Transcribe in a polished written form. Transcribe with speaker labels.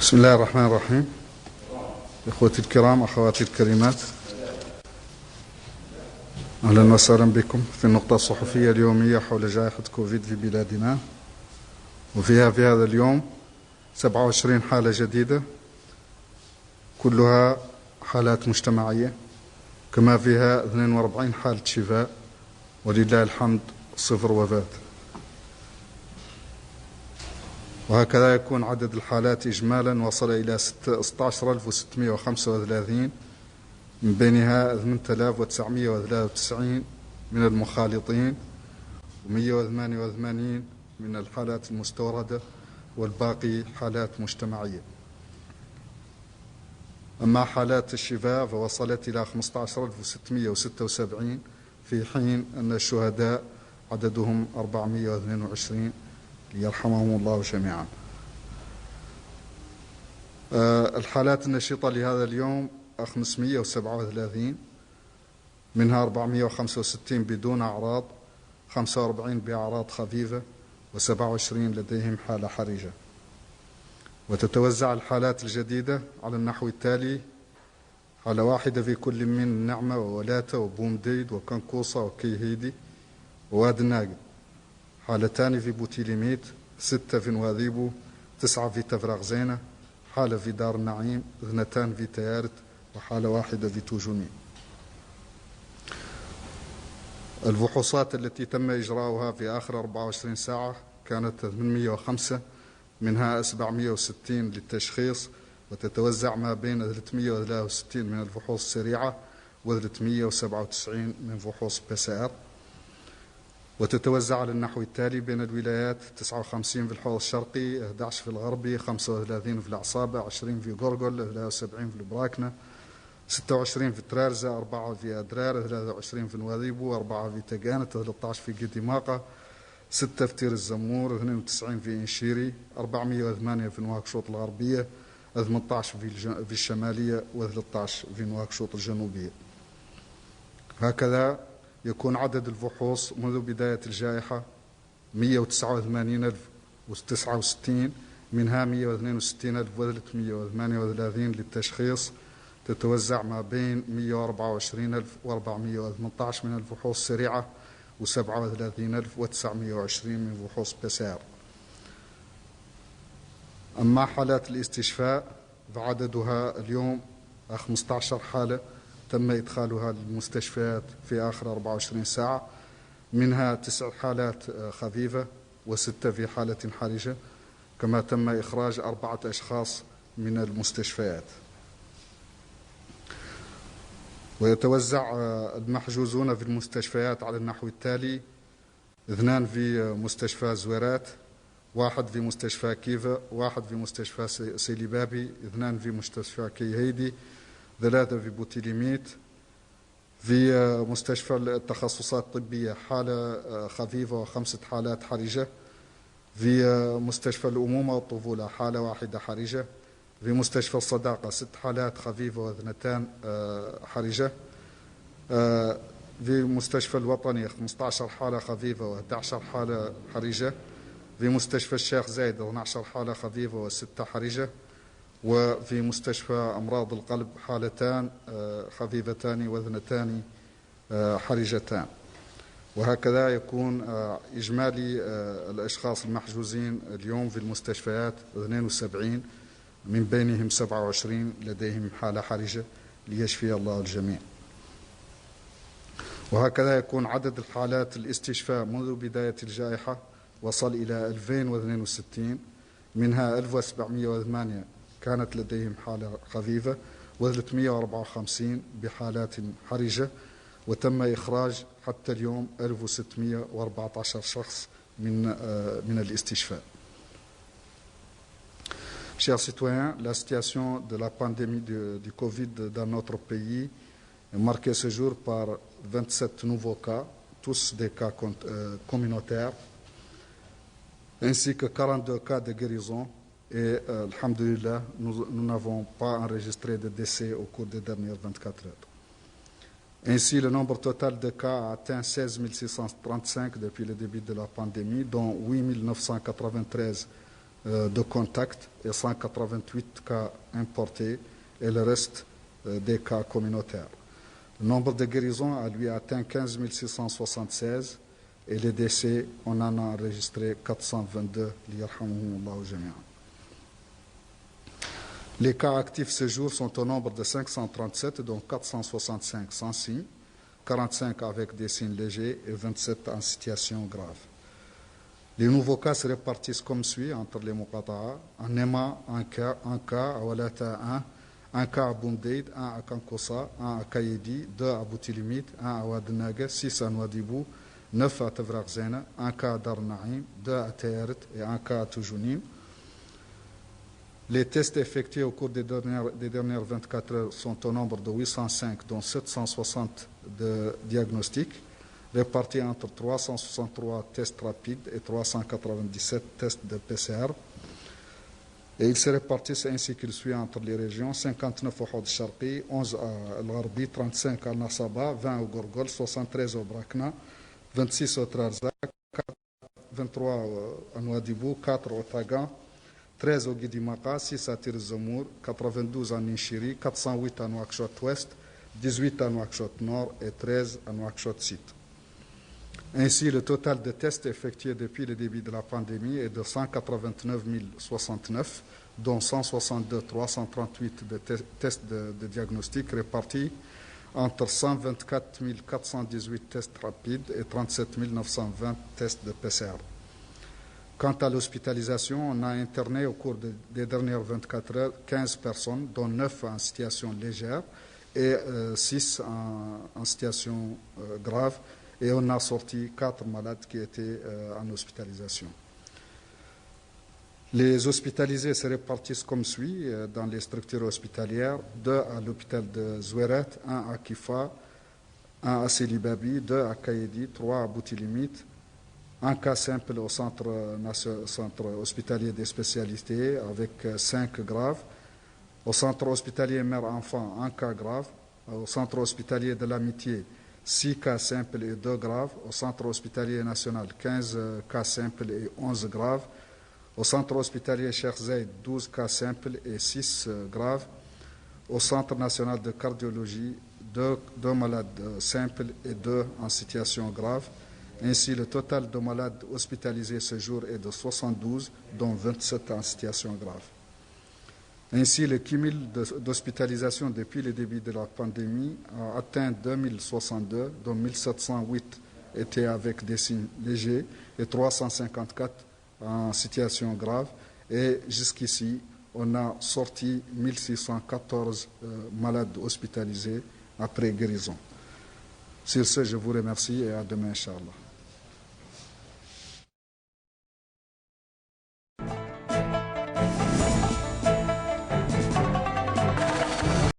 Speaker 1: بسم الله الرحمن الرحيم. إخوتي الكرام، أخواتي الكريمات، أهلا وسهلا بكم في النقطة الصحفية اليومية حول جائحة كوفيد في بلادنا. وفيها في هذا اليوم 27 حالة جديدة، كلها حالات مجتمعية، كما فيها 42 حالة شفاء، ولله الحمد 0 وفاة. وهكذا يكون عدد الحالات إجمالا وصل إلى 16635، من بينها 8993 من المخالطين، و188 من الحالات المستوردة، والباقي حالات مجتمعية. أما حالات الشفاء فوصلت إلى 15676، في حين أن الشهداء عددهم 422، يرحمهم الله جميعا. الحالات النشطة لهذا اليوم 537، منها 465 بدون أعراض، 45 بأعراض خفيفة، و27 لديهم حالة حرجة. وتتوزع الحالات الجديدة على النحو التالي: حالة واحدة في كل من نعمة وولاته وبومديد وكنكوصة وكيهيدي وواد الناقد، حالتان في بوتيليميت، 6 في نواذيبو، 9 في تفرغ زينة، حالة في دار النعيم، 2 في تيارت، وحالة واحدة في توجوني. الفحوصات التي تم إجراؤها في آخر 24 ساعة كانت 805، منها 760 للتشخيص، وتتوزع ما بين 363 من الفحوص السريعة و397 من فحوص PCR. وتتوزع على النحو التالي: بين الولايات 59 في الحوض الشرقي، 11 في الغربي، 35 في العصابة، 20 في غرغل، 73 في البراكنة، 26 في ترارزة، 4 في أدرار، 23 في نواذيبو، 4 في تقانة، 13 في قديماقة، 6 في تير الزمور، 92 في إنشيري، 408 في نواكشوط الغربية، 18 في الشمالية، و13 في نواكشوط الجنوبية. هكذا يكون عدد الفحوص منذ بداية الجائحة 189,069، منها 162,338 للتشخيص، تتوزع ما بين 124,418 من الفحوص السريعة و37,920 من فحوص PCR. أما حالات الاستشفاء فعددها اليوم 15 حالة تم إدخالها للمستشفيات في آخر 24 ساعة، منها 9 حالات خفيفة و6 في حالة حرجة، كما تم إخراج 4 أشخاص من المستشفيات. ويتوزع المحجوزون في المستشفيات على النحو التالي: 2 في مستشفى زويرات، 1 في مستشفى كيفا، 1 في مستشفى سيليبابي، 2 في مستشفى كيهيدي، 3 في بوتيليميت. في مستشفى التخصصات الطبية حالة خفيفة و5 حالات حرجة. في مستشفى الأمومة والطفولة حالة واحدة حرجة. في مستشفى الصداقة 6 حالات خفيفة و2 حرجة. في مستشفى الوطني 15 حالة خفيفة و11 حالة حرجة. في مستشفى الشيخ زايد 12 حالة خفيفة و6 حرجة. وفي مستشفى أمراض القلب حالتان خفيفتان و2 حرجتان. وهكذا يكون إجمالي الأشخاص المحجوزين اليوم في المستشفيات 72، من بينهم 27 لديهم حالة حرجة، ليشفي الله الجميع. وهكذا يكون عدد الحالات الاستشفاء منذ بداية الجائحة وصل إلى 2062، منها 1708 كانت لديهم حالة خفيفة، و354 بحالات حرجة، وتم إخراج حتى اليوم 1614 شخص من الاستشفاء. Chers citoyens, la situation de la pandémie du Covid dans notre pays est marquée ce jour par 27 nouveaux cas, tous des cas communautaires, ainsi que 42 cas de guérison. Et alhamdulillah, nous n'avons pas enregistré de décès au cours des dernières 24 heures. Ainsi, le nombre total de cas a atteint 16 635 depuis le début de la pandémie, dont 8 993 de contact et 188 cas importés et le reste des cas communautaires. Le nombre de guérisons a lui atteint 15 676 et les décès, on en a enregistré 422. Les cas actifs ce jour sont au nombre de 537, dont 465 sans signe, 45 avec des signes légers et 27 en situation grave. Les nouveaux cas se répartissent comme suit entre les Muqata'a. En Nema, un cas, à Walata 1 cas à Boumdeid, 1 à Kankossa, 1 à Kayedi, 2 à Boutilimit, 1 à Ouadnaga, 6 à Nouadhibou, 9 à Tavraghzena, 1 cas à Dar Naïm, 2 à Tayarit et 1 cas à Toujounim. Les tests effectués au cours des dernières 24 heures sont au nombre de 805, dont 760 de diagnostics, répartis entre 363 tests rapides et 397 tests de PCR. Et ils se répartissent ainsi qu'il suit entre les régions: 59 au Hod Sharqi, 11 à Al-Gharbi, 35 à Nasaba, 20 au Gorgol, 73 au Brakna, 26 au Trarzak, 23 à Nouadhibou, 4 au Tagan, 13 au Guidimaka, 6 à Tirzomour, 92 à Ninchiri, 408 à Nouakchott-Ouest, 18 à Nouakchott-Nord et 13 à Nouakchott-Sud. Ainsi, le total de tests effectués depuis le début de la pandémie est de 189 069, dont 162 338 de tests de diagnostic répartis entre 124 418 tests rapides et 37 920 tests de PCR. Quant à l'hospitalisation, on a interné au cours des dernières 24 heures 15 personnes, dont 9 en situation légère et 6 en situation grave. Et on a sorti 4 malades qui étaient en hospitalisation. Les hospitalisés se répartissent comme suit dans les structures hospitalières: 2 à l'hôpital de Zouéret, 1 à Kifa, 1 à Selibabi, 2 à Kayedi, 3 à Boutilimit, 1 cas simple au centre hospitalier des spécialités avec 5 graves, au centre hospitalier mère-enfant 1 cas grave, au centre hospitalier de l'Amitié 6 cas simples et 2 graves, au centre hospitalier national 15 cas simples et 11 graves, au centre hospitalier Cheikh Zayed 12 cas simples et 6 graves, au centre national de cardiologie 2 malades simples et 2 en situation grave. Ainsi, le total de malades hospitalisés ce jour est de 72, dont 27 en situation grave. Ainsi, le cumul d'hospitalisation depuis le début de la pandémie a atteint 2062, dont 1708 étaient avec des signes légers et 354 en situation grave. Et jusqu'ici, on a sorti 1614 malades hospitalisés après guérison. Sur ce, je vous remercie et à demain, Inch'Allah.